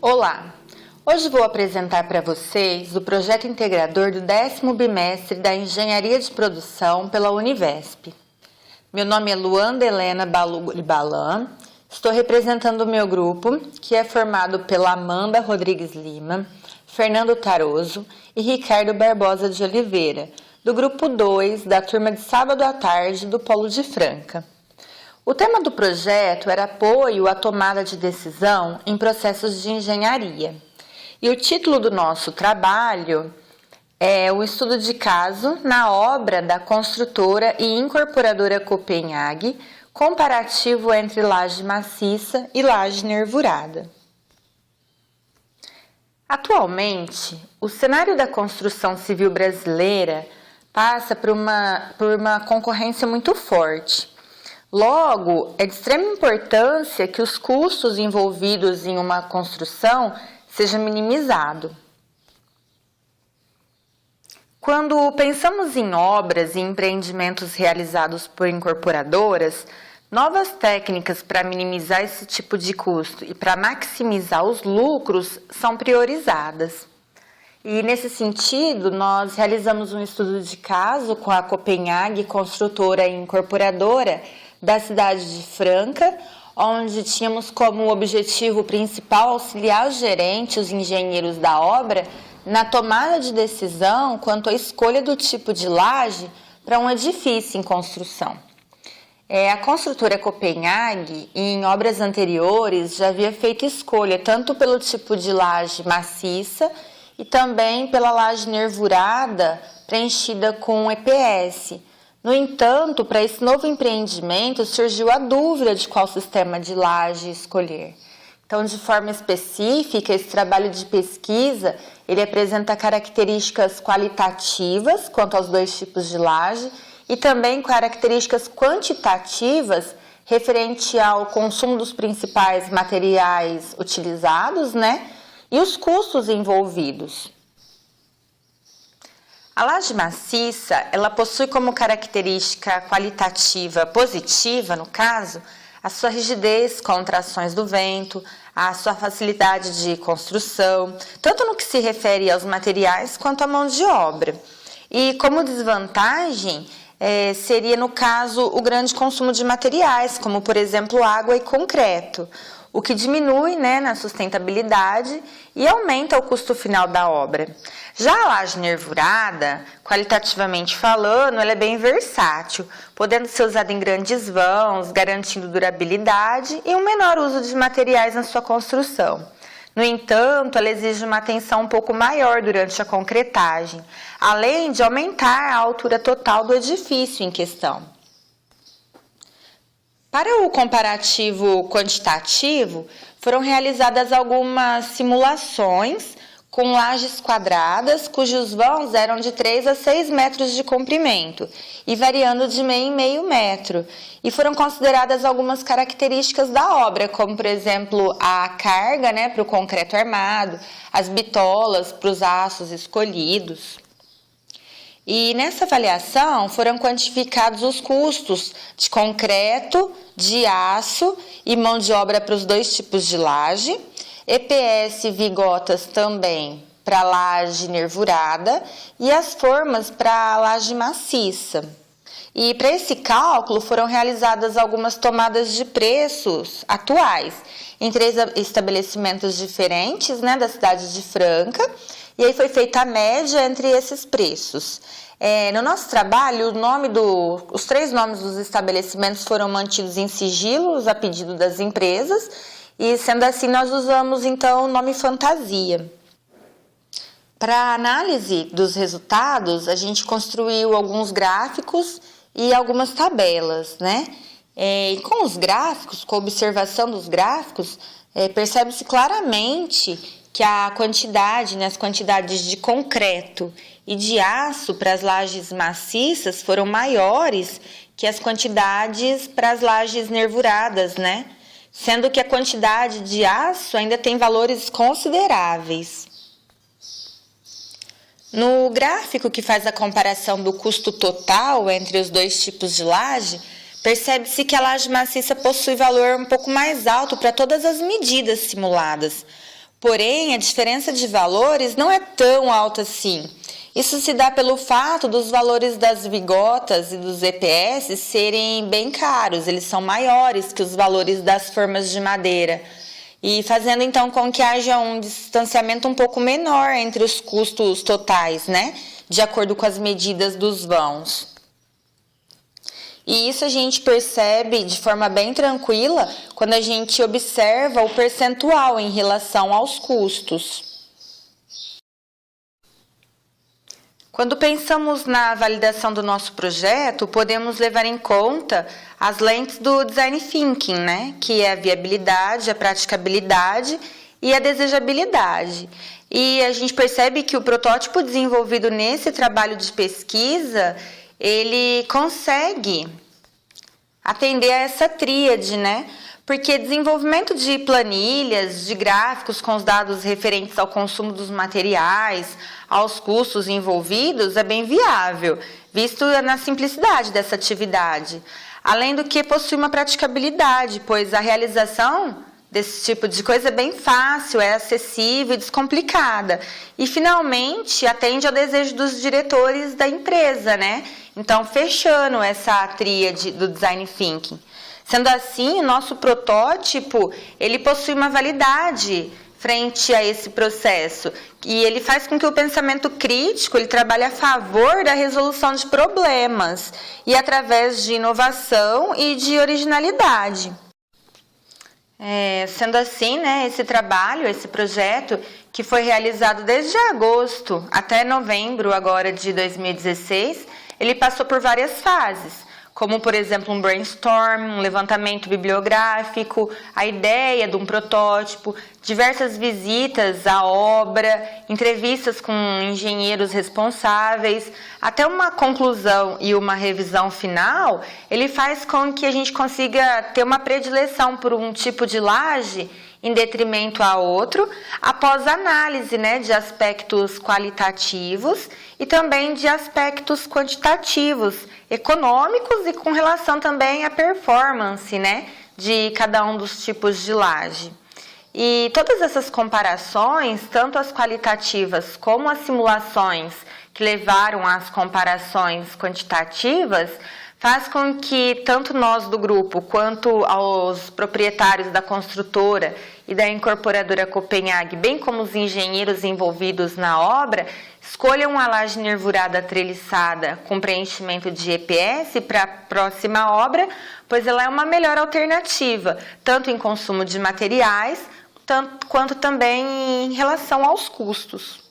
Olá! Hoje vou apresentar para vocês o projeto integrador do 10º bimestre da Engenharia de Produção pela Univesp. Meu nome é Luanda Helena Balugli Balan, estou representando o meu grupo, que é formado pela Amanda Rodrigues Lima, Fernando Taroso e Ricardo Barbosa de Oliveira, do grupo 2 da turma de sábado à tarde do Polo de Franca. O tema do projeto era apoio à tomada de decisão em processos de engenharia. E o título do nosso trabalho é o estudo de caso na obra da construtora e incorporadora Copenhague, comparativo entre laje maciça e laje nervurada. Atualmente, o cenário da construção civil brasileira passa por uma concorrência muito forte. Logo, é de extrema importância que os custos envolvidos em uma construção sejam minimizados. Quando pensamos em obras e empreendimentos realizados por incorporadoras, novas técnicas para minimizar esse tipo de custo e para maximizar os lucros são priorizadas. E nesse sentido, nós realizamos um estudo de caso com a Copenhague, construtora e incorporadora da cidade de Franca, onde tínhamos como objetivo principal auxiliar os gerentes, os engenheiros da obra, na tomada de decisão quanto à escolha do tipo de laje para um edifício em construção. A construtora Copenhague, em obras anteriores, já havia feito escolha tanto pelo tipo de laje maciça e também pela laje nervurada preenchida com EPS. No entanto, para esse novo empreendimento surgiu a dúvida de qual sistema de laje escolher. Então, de forma específica, esse trabalho de pesquisa, ele apresenta características qualitativas quanto aos dois tipos de laje e também características quantitativas referente ao consumo dos principais materiais utilizados, e os custos envolvidos. A laje maciça, ela possui como característica qualitativa positiva, no caso, a sua rigidez contra ações do vento, a sua facilidade de construção, tanto no que se refere aos materiais quanto à mão de obra. E como desvantagem, seria, no caso, o grande consumo de materiais, como, por exemplo, água e concreto, o que diminui na sustentabilidade e aumenta o custo final da obra. Já a laje nervurada, qualitativamente falando, ela é bem versátil, podendo ser usada em grandes vãos, garantindo durabilidade e um menor uso de materiais na sua construção. No entanto, ela exige uma atenção um pouco maior durante a concretagem, além de aumentar a altura total do edifício em questão. Para o comparativo quantitativo, foram realizadas algumas simulações com lajes quadradas, cujos vãos eram de 3 a 6 metros de comprimento e variando de meio em meio metro. E foram consideradas algumas características da obra, como, por exemplo, a carga para o concreto armado, as bitolas para os aços escolhidos. E nessa avaliação foram quantificados os custos de concreto, de aço e mão de obra para os dois tipos de laje, EPS e vigotas também para laje nervurada e as formas para laje maciça. E para esse cálculo foram realizadas algumas tomadas de preços atuais em 3 estabelecimentos diferentes da cidade de Franca, e aí foi feita a média entre esses preços. No nosso trabalho, os 3 nomes dos estabelecimentos foram mantidos em sigilos a pedido das empresas, e sendo assim nós usamos então o nome fantasia. Para a análise dos resultados, a gente construiu alguns gráficos e algumas tabelas, E com os gráficos, com a observação dos gráficos, percebe-se claramente que a quantidade, as quantidades de concreto e de aço para as lajes maciças foram maiores que as quantidades para as lajes nervuradas, Sendo que a quantidade de aço ainda tem valores consideráveis. No gráfico que faz a comparação do custo total entre os dois tipos de laje, percebe-se que a laje maciça possui valor um pouco mais alto para todas as medidas simuladas, Porém, a diferença de valores não é tão alta assim. Isso se dá pelo fato dos valores das vigotas e dos EPS serem bem caros, eles são maiores que os valores das formas de madeira, e fazendo então com que haja um distanciamento um pouco menor entre os custos totais, né? De acordo com as medidas dos vãos. E isso a gente percebe de forma bem tranquila quando a gente observa o percentual em relação aos custos. Quando pensamos na validação do nosso projeto, podemos levar em conta as lentes do Design Thinking, né? Que é a viabilidade, a praticabilidade e a desejabilidade. E a gente percebe que o protótipo desenvolvido nesse trabalho de pesquisa, ele consegue atender a essa tríade, né? Porque desenvolvimento de planilhas, de gráficos com os dados referentes ao consumo dos materiais, aos custos envolvidos, é bem viável, visto na simplicidade dessa atividade. Além do que possui uma praticabilidade, pois a realização desse tipo de coisa é bem fácil, é acessível e descomplicada. E, finalmente, atende ao desejo dos diretores da empresa, né? Então, fechando essa tríade do Design Thinking. Sendo assim, o nosso protótipo, ele possui uma validade frente a esse processo. E ele faz com que o pensamento crítico, ele trabalhe a favor da resolução de problemas e através de inovação e de originalidade. Sendo assim, né, esse trabalho, esse projeto, que foi realizado desde agosto até novembro agora de 2016, ele passou por várias fases, como, por exemplo, um brainstorm, um levantamento bibliográfico, a ideia de um protótipo, diversas visitas à obra, entrevistas com engenheiros responsáveis, até uma conclusão e uma revisão final. Ele faz com que a gente consiga ter uma predileção por um tipo de laje em detrimento a outro, após análise, né, de aspectos qualitativos e também de aspectos quantitativos, econômicos e com relação também à performance, né, de cada um dos tipos de laje. E todas essas comparações, tanto as qualitativas como as simulações que levaram às comparações quantitativas, faz com que tanto nós do grupo quanto aos proprietários da construtora e da incorporadora Copenhague, bem como os engenheiros envolvidos na obra, escolham a laje nervurada treliçada com preenchimento de EPS para a próxima obra, pois ela é uma melhor alternativa, tanto em consumo de materiais, quanto também em relação aos custos.